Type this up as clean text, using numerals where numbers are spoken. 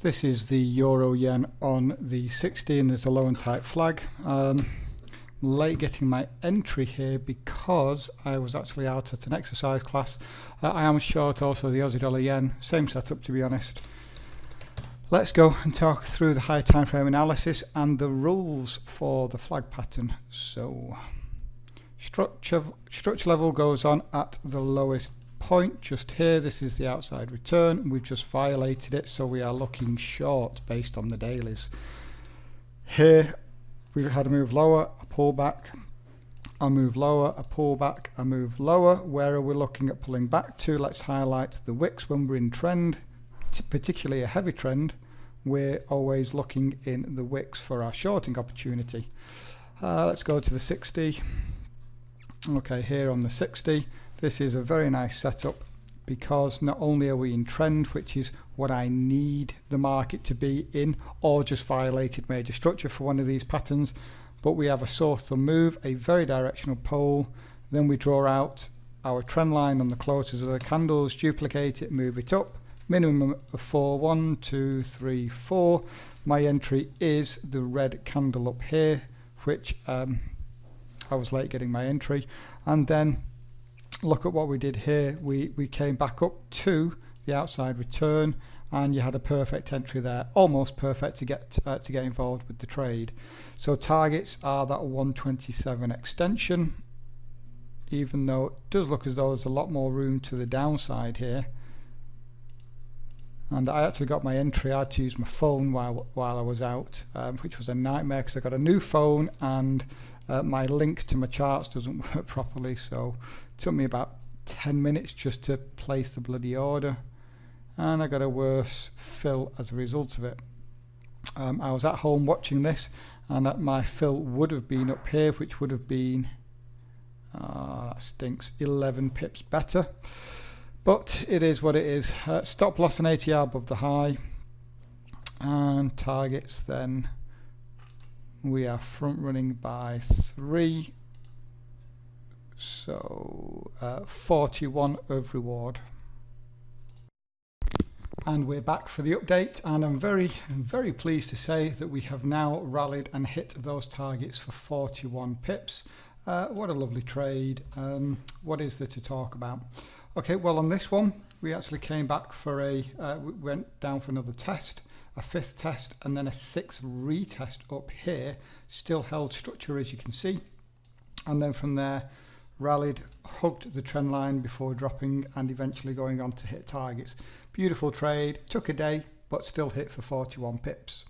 This is the Euro Yen on the 60 and there's a low and tight flag. Late getting my entry here because I was actually out at an exercise class. I am short also the Aussie dollar yen, same setup to be honest. Let's go and talk through the high time frame analysis and the rules for the flag pattern. So structure level goes on at the lowest point just here. This is the outside return. We've just violated it, so we are looking short based on the dailies. Here we've had a move lower, a pullback, a move lower, a pullback, a move lower. Where are we looking at pulling back to? Let's highlight the wicks when we're in trend, particularly a heavy trend. We're always looking in the wicks for our shorting opportunity. Let's go to the 60. Okay, here on the 60, this is a very nice setup because not only are we in trend, which is what I need the market to be in, or just violated major structure for one of these patterns, but we have a sore thumb move, a very directional pole. Then we draw out our trend line on the closes of the candles, duplicate it, move it up, minimum of 4, 1, 2, 3, 4. My entry is the red candle up here, which I was late getting my entry. And then look at what we did here. We came back up to the outside return and you had a perfect entry there, almost perfect to get involved with the trade. So targets are that 127 extension, even though it does look as though there's a lot more room to the downside here. And I actually got my entry. I had to use my phone while I was out, which was a nightmare because I got a new phone and my link to my charts doesn't work properly, so it took me about 10 minutes just to place the bloody order, and I got a worse fill as a result of it. I was at home watching this and my fill would have been up here, which would have been that stinks, 11 pips better. But it is what it is. Stop loss on ATR above the high, and targets then we are front running by 3, so 41 of reward. And we're back for the update, and I'm very pleased to say that we have now rallied and hit those targets for 41 pips. What a lovely trade. What is there to talk about? Okay, well on this one we actually came back for we went down for another test, a 5th test, and then a 6th retest up here. Still held structure as you can see, and then from there rallied, hugged the trend line before dropping and eventually going on to hit targets. Beautiful trade, took a day but still hit for 41 pips.